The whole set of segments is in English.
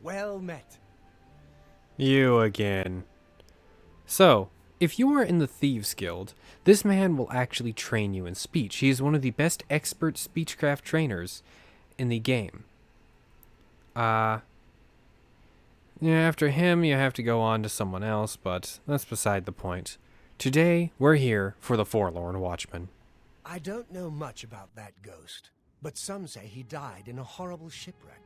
Well met. You again. So, if you are in the Thieves Guild, this man will actually train you in speech. He is one of the best expert speechcraft trainers in the game. After him, you have to go on to someone else, but that's beside the point. Today, we're here for the Forlorn Watchman. I don't know much about that ghost, but some say he died in a horrible shipwreck.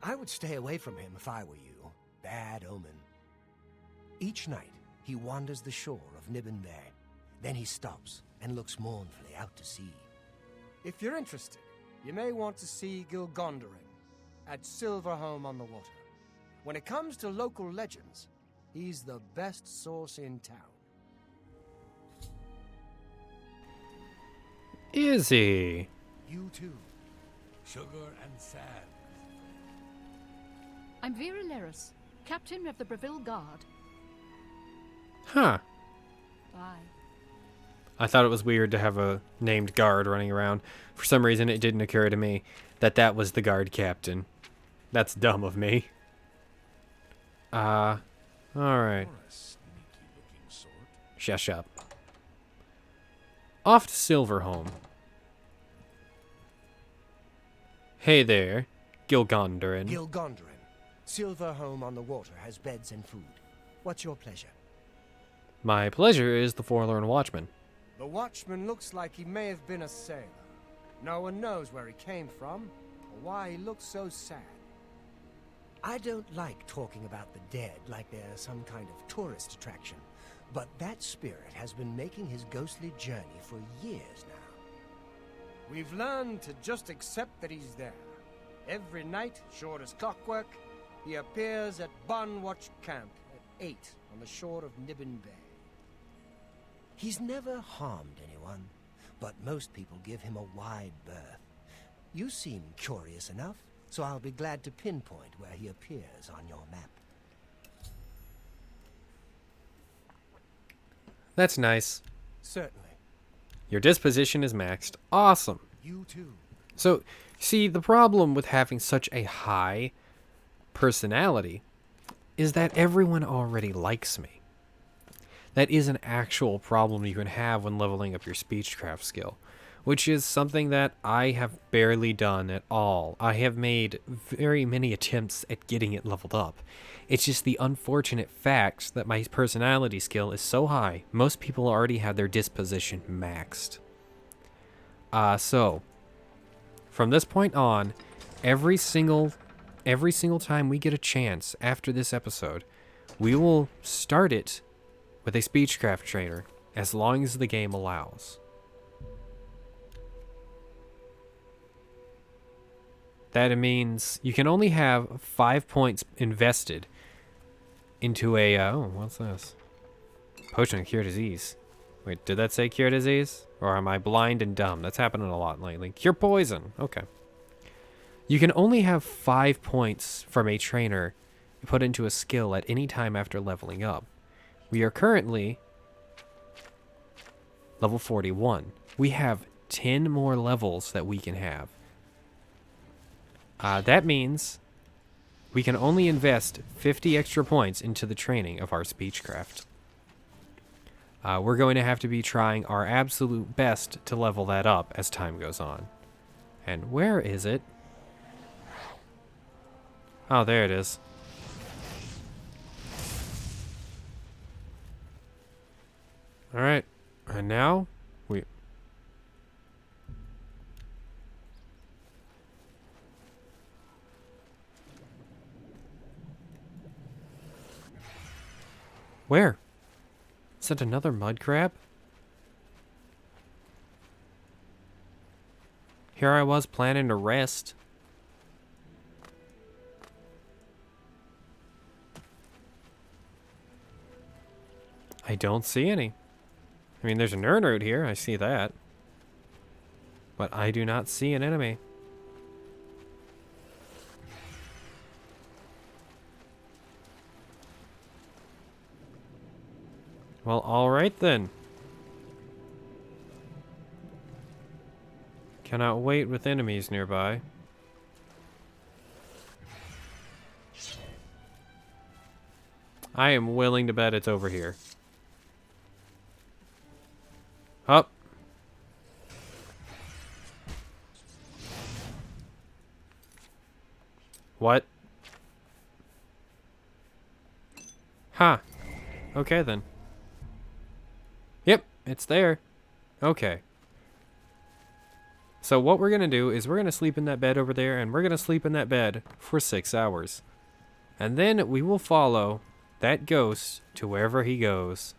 I would stay away from him if I were you. Bad omen. Each night, he wanders the shore of Niben Bay. Then he stops and looks mournfully out to sea. If you're interested, you may want to see Gilgondarin at Silverholm on the Water. When it comes to local legends, he's the best source in town. Is he? You too. Sugar and sand. I'm Vera Leris, captain of the Breville Guard. Huh. Bye. I thought it was weird to have a named guard running around. For some reason, it didn't occur to me that that was the guard captain. That's dumb of me. Alright. You're a sneaky-looking sort. Shush up. Off to Silverholm. Hey there, Gilgondarin. Gilgondarin. Silverholm on the Water has beds and food. What's your pleasure? My pleasure is the Forlorn Watchman. The Watchman looks like he may have been a sailor. No one knows where he came from, or why he looks so sad. I don't like talking about the dead like they're some kind of tourist attraction, but that spirit has been making his ghostly journey for years now. We've learned to just accept that he's there. Every night, short as clockwork, he appears at Bunwatch Camp at 8 on the shore of Niben Bay. He's never harmed anyone, but most people give him a wide berth. You seem curious enough, so I'll be glad to pinpoint where he appears on your map. That's nice. Certainly. Your disposition is maxed. Awesome. You too. So, see, the problem with having such a high personality is that everyone already likes me. That is an actual problem you can have when leveling up your speechcraft skill, which is something that I have barely done at all. I have made very many attempts at getting it leveled up. It's just the unfortunate fact that my personality skill is so high, most people already have their disposition maxed. So, from this point on, every single time we get a chance after this episode, we will start it with a speechcraft trainer, as long as the game allows. That means you can only have 5 points invested into a, what's this? Potion of Cure Disease. Wait, did that say Cure Disease? Or am I blind and dumb? That's happening a lot lately. Cure Poison. Okay. You can only have 5 points from a trainer put into a skill at any time after leveling up. We are currently level 41. We have 10 more levels that we can have. That means we can only invest 50 extra points into the training of our speechcraft. We're going to have to be trying our absolute best to level that up as time goes on. And where is it? Oh, there it is. Alright, and now we... Where? Is that another mud crab? Here I was planning to rest. I don't see any. I mean, there's a Nernroot here, I see that. But I do not see an enemy. Well, alright then. Cannot wait with enemies nearby. I am willing to bet it's over here. Up. What? Huh. Okay then. Yep, it's there. Okay. So what we're going to do is we're going to sleep in that bed over there, and we're going to sleep in that bed for 6 hours. And then we will follow that ghost to wherever he goes.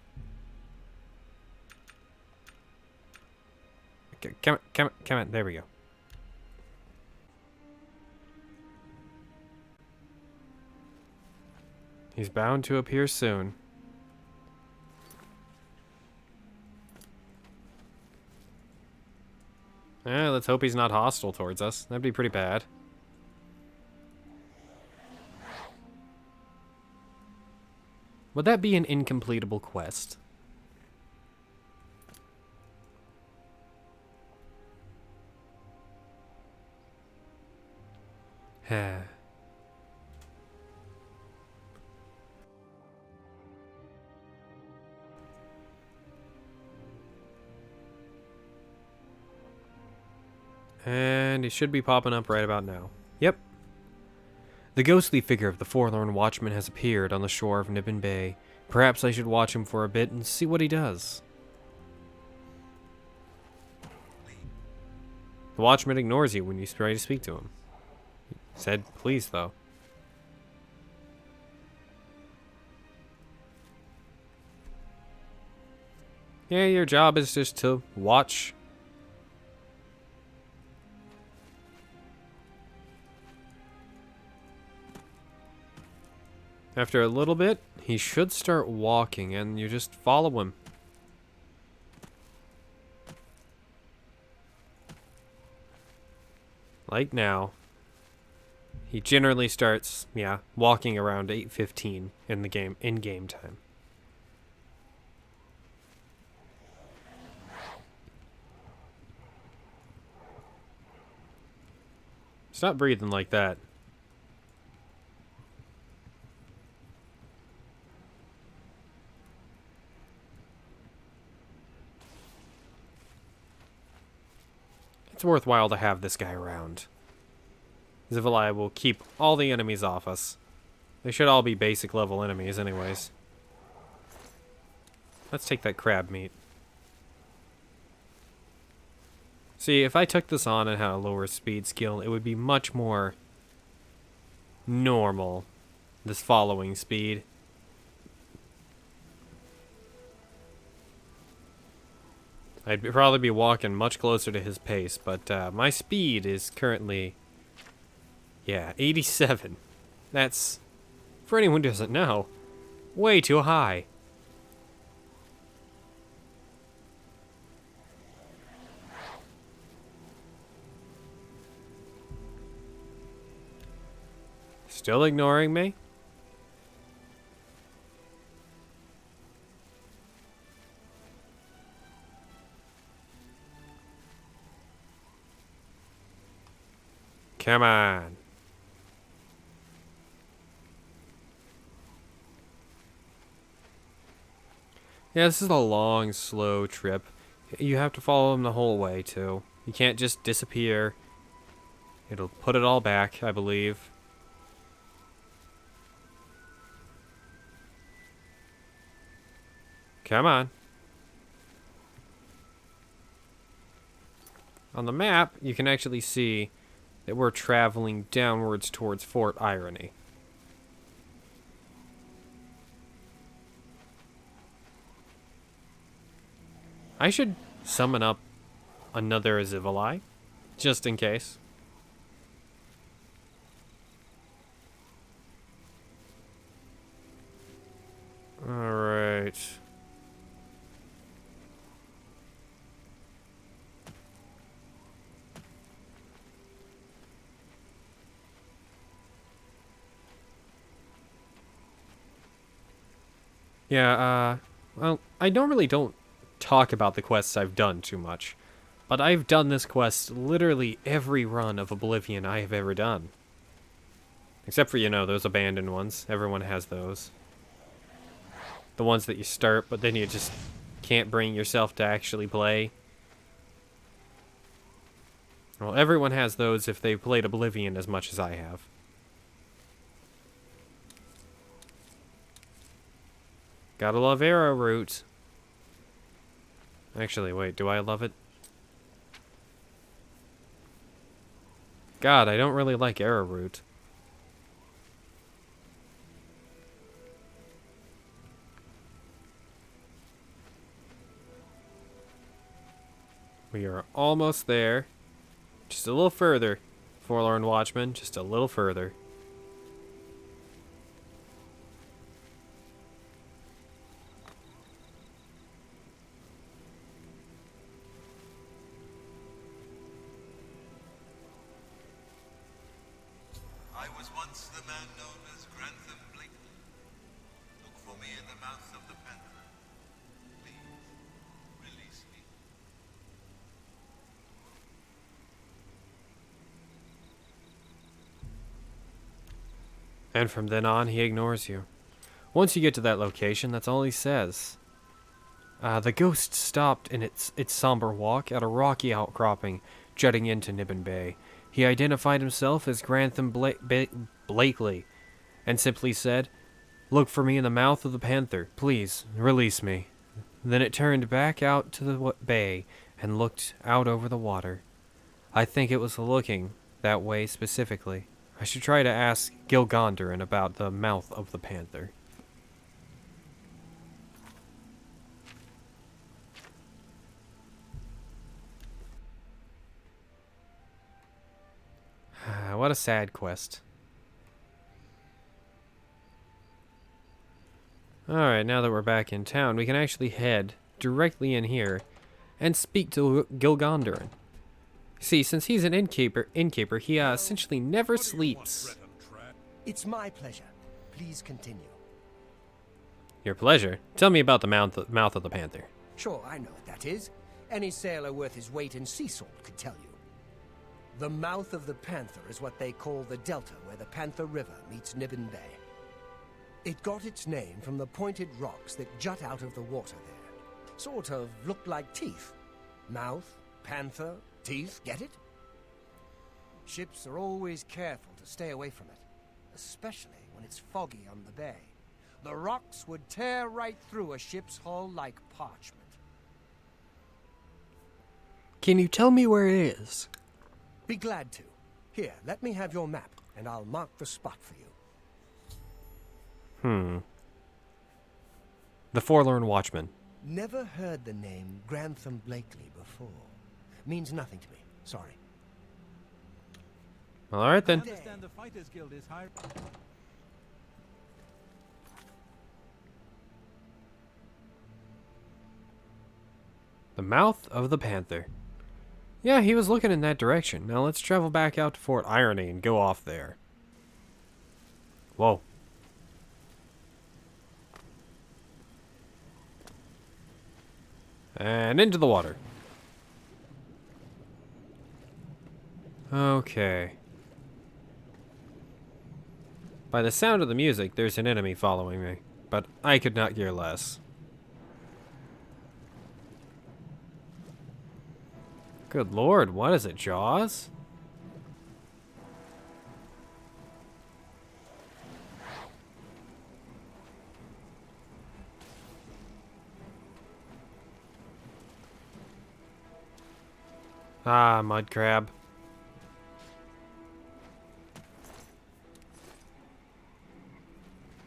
Okay, come on. There we go. He's bound to appear soon. Let's hope he's not hostile towards us. That'd be pretty bad. Would that be an incompletable quest? And he should be popping up right about now. Yep. The ghostly figure of the Forlorn Watchman has appeared on the shore of Nibbin Bay. Perhaps I should watch him for a bit and see what he does. The Watchman ignores you when you try to speak to him. He said please, though. Yeah, your job is just to watch. After a little bit, he should start walking, and you just follow him. Like now. He generally starts, walking around 8:15 in the game, in-game time. Stop breathing like that. It's worthwhile to have this guy around. Zivali will keep all the enemies off us. They should all be basic level enemies anyways. Let's take that crab meat. See, if I took this on and had a lower speed skill, it would be much more normal, this following speed. I'd probably be walking much closer to his pace, but my speed is currently, 87. That's, for anyone who doesn't know, way too high. Still ignoring me? Come on. Yeah, this is a long, slow trip. You have to follow him the whole way, too. You can't just disappear. It'll put it all back, I believe. Come on. On the map, you can actually see that we're traveling downwards towards Fort Irony. I should summon up another Zivali, just in case. Alright. Yeah, well, I normally don't talk about the quests I've done too much, but I've done this quest literally every run of Oblivion I have ever done. Except for, those abandoned ones. Everyone has those. The ones that you start, but then you just can't bring yourself to actually play. Well, everyone has those if they've played Oblivion as much as I have. Gotta love arrowroot. Actually, wait, do I love it? God, I don't really like arrowroot. We are almost there. Just a little further. Forlorn Watchman, just a little further. I was once the man known as Grantham Blakely. Look for me in the mouth of the panther. Please, release me. And from then on, he ignores you. Once you get to that location, that's all he says. The ghost stopped in its somber walk at a rocky outcropping jutting into Nibbin Bay. He identified himself as Grantham Blakely and simply said, "Look for me in the mouth of the panther. Please, release me." Then it turned back out to the bay and looked out over the water. I think it was looking that way specifically. I should try to ask Gilgondarin about the mouth of the panther. What a sad quest. Alright, now that we're back in town, we can actually head directly in here and speak to Gilgondarin. See, since he's an innkeeper, he essentially never sleeps. It's my pleasure. Please continue. Your pleasure? Tell me about the mouth of the panther. Sure, I know what that is. Any sailor worth his weight in sea salt could tell you. The mouth of the panther is what they call the delta where the Panther River meets Nibbin Bay. It got its name from the pointed rocks that jut out of the water there. Sort of looked like teeth. Mouth, panther, teeth, get it? Ships are always careful to stay away from it, especially when it's foggy on the bay. The rocks would tear right through a ship's hull like parchment. Can you tell me where it is? Be glad to. Here, let me have your map, and I'll mark the spot for you. The Forlorn Watchman. Never heard the name Grantham Blakely before. Means nothing to me. Sorry. Well, alright then. Understand the Fighters Guild is hiring. The mouth of the panther. Yeah, he was looking in that direction. Now let's travel back out to Fort Irony and go off there. Whoa. And into the water. Okay. By the sound of the music, there's an enemy following me, but I could not care less. Good lord, what is it, Jaws? Ah, mud crab.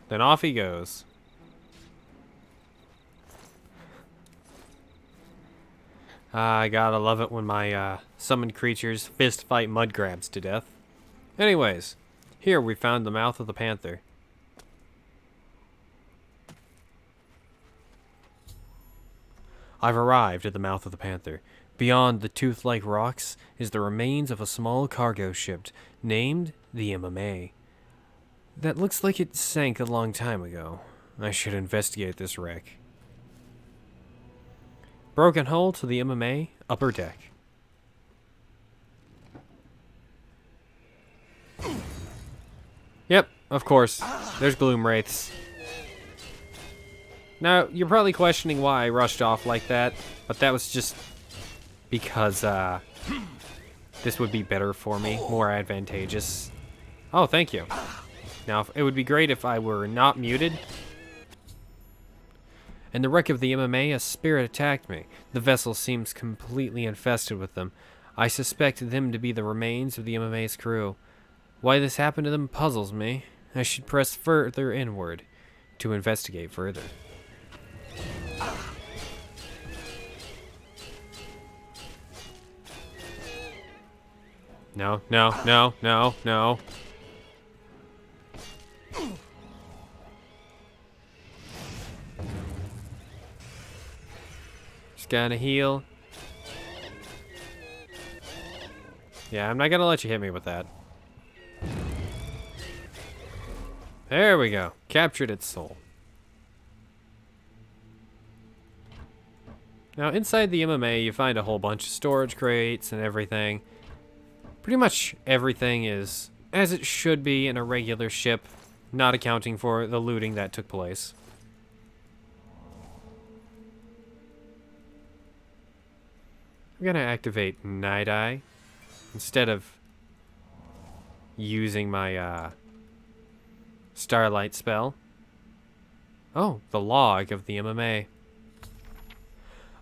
Then off he goes. I gotta love it when my summoned creatures fist fight mud crabs to death. Anyways, here we found the mouth of the panther. I've arrived at the mouth of the panther. Beyond the tooth-like rocks is the remains of a small cargo ship named the MMA. That looks like it sank a long time ago. I should investigate this wreck. Broken hull to the MMA, upper deck. Yep, of course. There's gloom wraiths. Now, you're probably questioning why I rushed off like that, but that was just because this would be better for me, more advantageous. Oh, thank you. Now, it would be great if I were not muted. In the wreck of the MMA, a spirit attacked me. The vessel seems completely infested with them. I suspect them to be the remains of the MMA's crew. Why this happened to them puzzles me. I should press further inward to investigate further. No, no, no, no, no. Just gotta heal. Yeah, I'm not gonna let you hit me with that. There we go. Captured its soul. Now, inside the MMA, you find a whole bunch of storage crates and everything. Pretty much everything is as it should be in a regular ship, not accounting for the looting that took place. I'm gonna activate Night Eye instead of using my Starlight spell. Oh, the log of the MMA.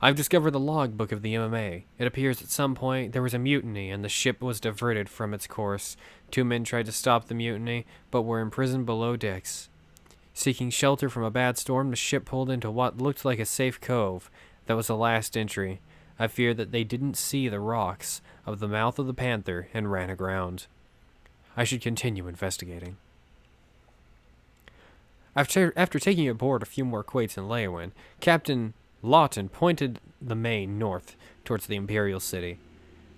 I've discovered the logbook of the MMA. It appears at some point there was a mutiny and the ship was diverted from its course. 2 men tried to stop the mutiny, but were imprisoned below decks. Seeking shelter from a bad storm, the ship pulled into what looked like a safe cove. That was the last entry. I fear that they didn't see the rocks of the mouth of the Panther and ran aground. I should continue investigating. After taking aboard a few more quates in Leyawen, Captain Lawton pointed the main north towards the Imperial City.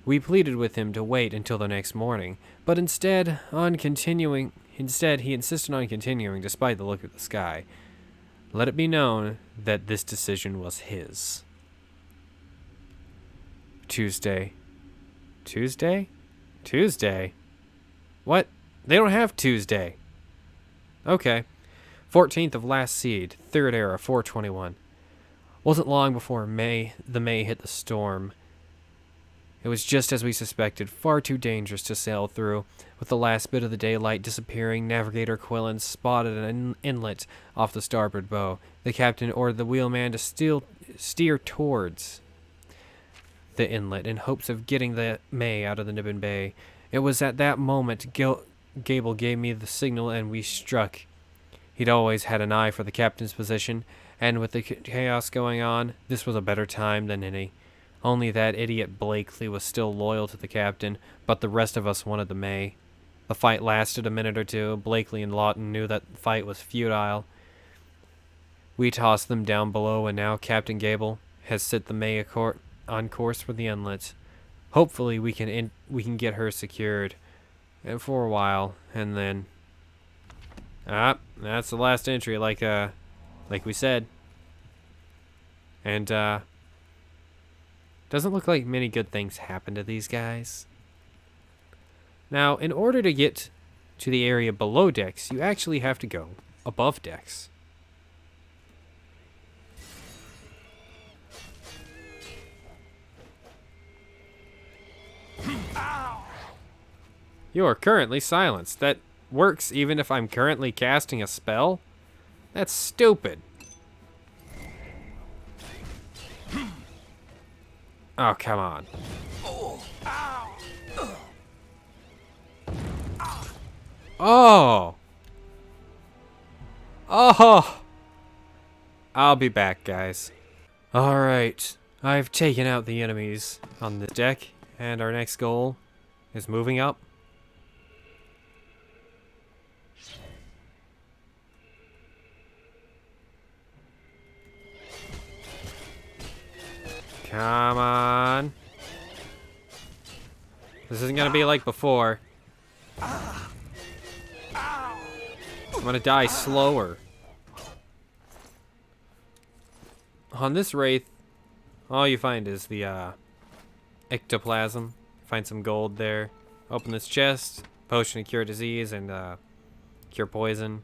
We pleaded with him to wait until the next morning, but instead he insisted on continuing despite the look of the sky. Let it be known that this decision was his. Tuesday. Tuesday? Tuesday? What? They don't have Tuesday. Okay. 14th of last seed, 3rd era, 421. Wasn't long before the May hit the storm. It was just as we suspected, far too dangerous to sail through. With the last bit of the daylight disappearing, Navigator Quillen spotted an inlet off the starboard bow. The captain ordered the wheelman to steer towards the inlet in hopes of getting the May out of the Nibbin Bay. It was at that moment Gable gave me the signal and we struck. He'd always had an eye for the captain's position, and with the chaos going on, this was a better time than any. Only that idiot Blakely was still loyal to the captain, but the rest of us wanted the May. The fight lasted a minute or two. Blakely and Lawton knew that the fight was futile. We tossed them down below, and now Captain Gable has set the May on course for the inlet. Hopefully we can get her secured for a while, and then... that's the last entry, like we said. And, doesn't look like many good things happen to these guys. Now, in order to get to the area below decks, you actually have to go above decks. You are currently silenced. That works even if I'm currently casting a spell? That's stupid. Oh, come on. Oh! Oh! I'll be back, guys. Alright. I've taken out the enemies on the deck, and our next goal is moving up. Come on. This isn't gonna be like before. I'm gonna die slower. On this wraith, all you find is the ectoplasm. Find some gold there. Open this chest. Potion to cure disease and cure poison.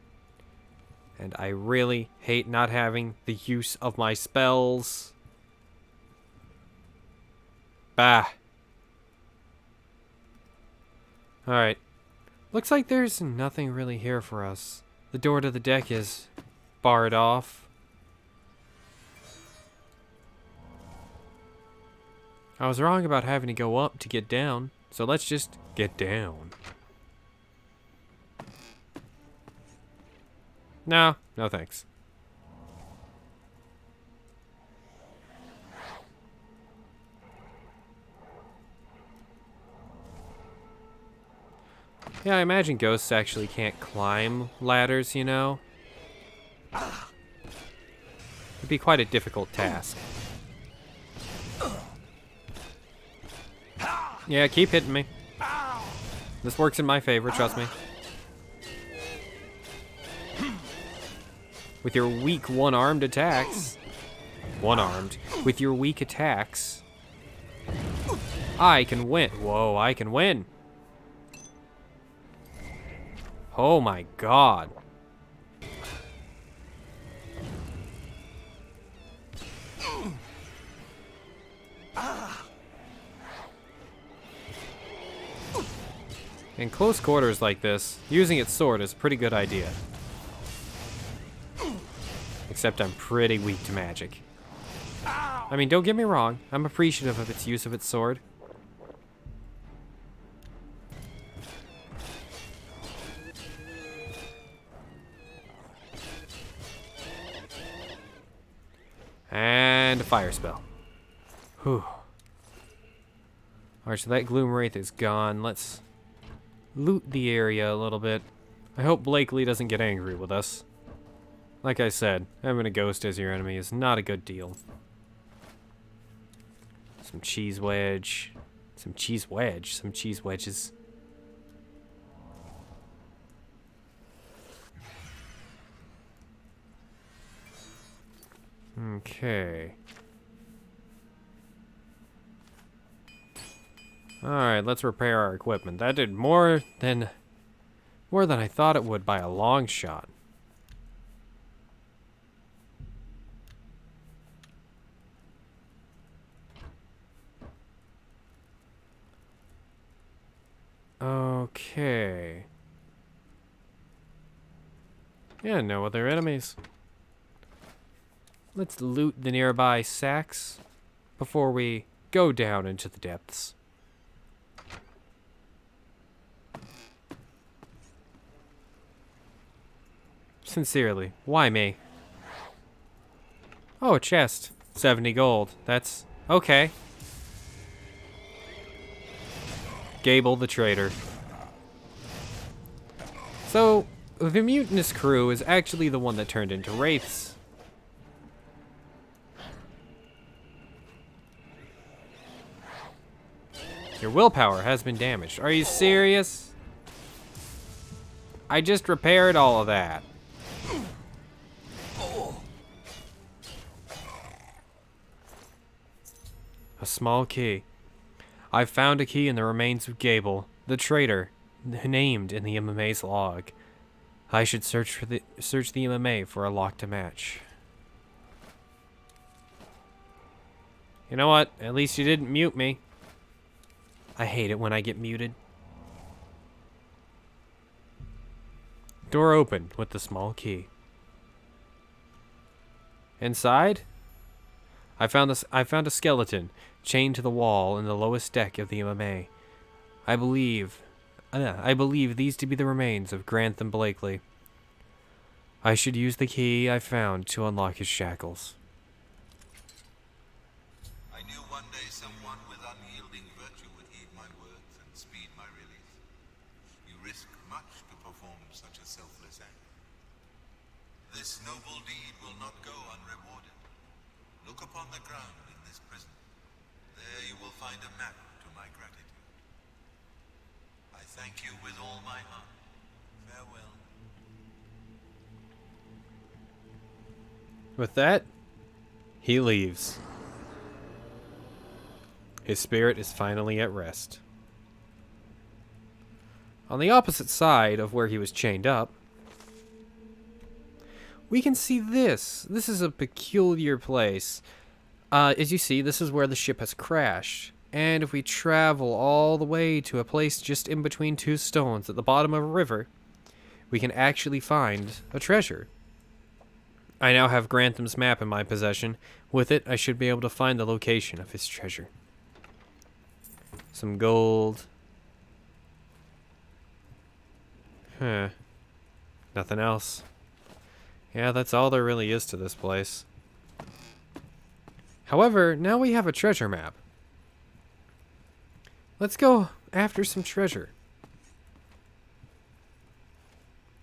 And I really hate not having the use of my spells. Bah. Alright. Looks like there's nothing really here for us. The door to the deck is barred off. I was wrong about having to go up to get down, so let's just get down. No, no thanks. Yeah, I imagine ghosts actually can't climb ladders, you know? It'd be quite a difficult task. Yeah, keep hitting me. This works in my favor, trust me. With your weak one-armed attacks. One-armed. With your weak attacks. I can win. Whoa, I can win. Oh my god. In close quarters like this, using its sword is a pretty good idea. Except I'm pretty weak to magic. I mean, don't get me wrong, I'm appreciative of its use of its sword. And a fire spell. Whew. Alright, so that Gloom Wraith is gone. Let's loot the area a little bit. I hope Blakely doesn't get angry with us. Like I said, having a ghost as your enemy is not a good deal. Some cheese wedge. Some cheese wedge. Some cheese wedges. Okay. Alright, let's repair our equipment. That did more than I thought it would by a long shot. Okay. Yeah, no other enemies. Let's loot the nearby sacks before we go down into the depths. Sincerely, why me? Oh, a chest. 70 gold. That's okay. Gable the traitor. So, the mutinous crew is actually the one that turned into wraiths. Your willpower has been damaged. Are you serious? I just repaired all of that. A small key. I found a key in the remains of Gable, the traitor, named in the MMA's log. I should search the MMA for a lock to match. You know what? At least you didn't mute me. I hate it when I get muted. Door opened with the small key. Inside, I found a skeleton chained to the wall in the lowest deck of the MMA. I believe these to be the remains of Grantham Blakely. I should use the key I found to unlock his shackles. I knew one day someone with unyielding virtue would heed my words and speed my release. You risk much to perform such a selfless act. This noble deed will not go unrewarded. Look upon the ground in this prison. There you will find a map to my gratitude. I thank you with all my heart. Farewell. With that, he leaves. His spirit is finally at rest. On the opposite side of where he was chained up we can see this. This is a peculiar place. As you see, this is where the ship has crashed. And if we travel all the way to a place just in between two stones at the bottom of a river, we can actually find a treasure. I now have Grantham's map in my possession. With it, I should be able to find the location of his treasure. Some gold. Huh. Nothing else. Yeah, that's all there really is to this place. However, now we have a treasure map. Let's go after some treasure.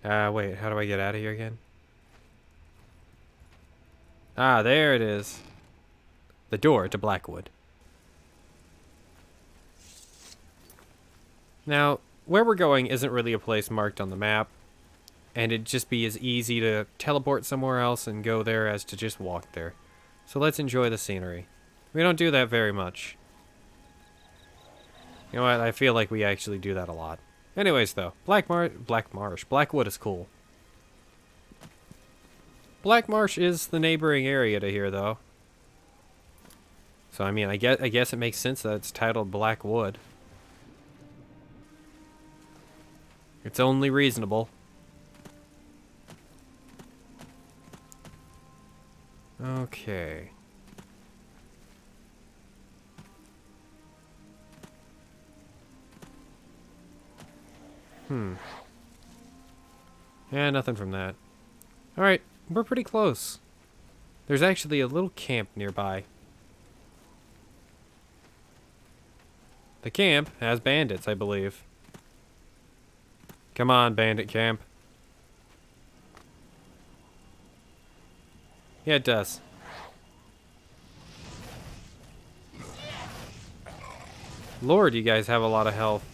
Wait, how do I get out of here again? Ah, there it is. The door to Blackwood. Now, where we're going isn't really a place marked on the map, and it'd just be as easy to teleport somewhere else and go there as to just walk there. So let's enjoy the scenery. We don't do that very much. You know what, I feel like we actually do that a lot. Anyways though, Blackwood is cool. Black Marsh is the neighboring area to here, though. So I mean, I guess it makes sense that it's titled Blackwood. It's only reasonable. Okay. Yeah, nothing from that. Alright. We're pretty close. There's actually a little camp nearby. The camp has bandits, I believe. Come on, bandit camp. Yeah, it does. Lord, you guys have a lot of health.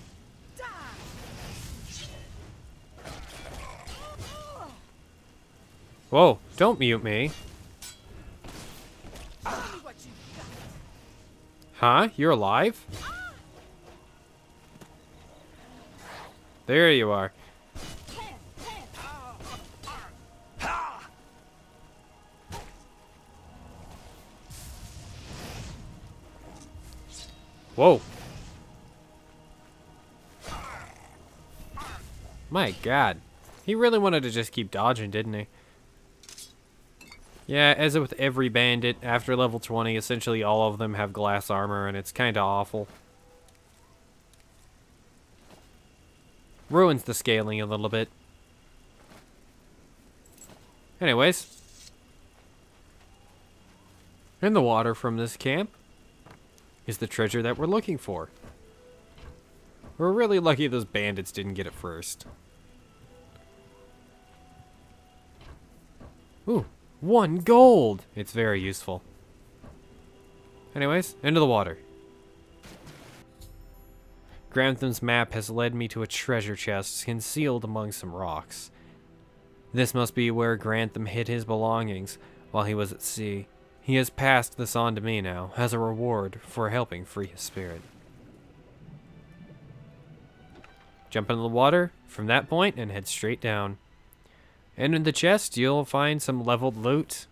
Whoa, don't mute me. Huh? You're alive? There you are. Whoa. My God. He really wanted to just keep dodging, didn't he? Yeah, as with every bandit, after level 20, essentially all of them have glass armor, and it's kinda awful. Ruins the scaling a little bit. Anyways. In the water from this camp is the treasure that we're looking for. We're really lucky those bandits didn't get it first. Ooh. 1 gold! It's very useful. Anyways, into the water. Grantham's map has led me to a treasure chest concealed among some rocks. This must be where Grantham hid his belongings while he was at sea. He has passed this on to me now, as a reward for helping free his spirit. Jump into the water from that point and head straight down. And in the chest, you'll find some leveled loot.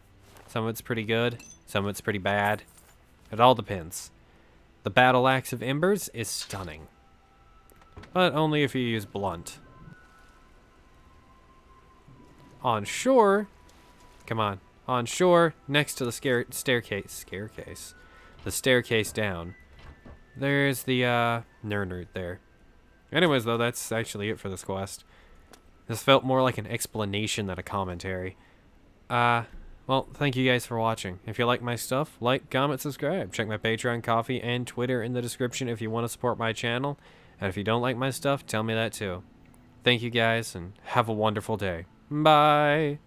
Some of it's pretty good, some of it's pretty bad. It all depends. The Battle Axe of Embers is stunning. But only if you use blunt. On shore, come on. On shore, next to the staircase. The staircase down. There's the, nerd there. Anyways, though, that's actually it for this quest. This felt more like an explanation than a commentary. Well, thank you guys for watching. If you like my stuff, like, comment, subscribe. Check my Patreon, Coffee, and Twitter in the description if you want to support my channel. And if you don't like my stuff, tell me that too. Thank you guys, and have a wonderful day. Bye!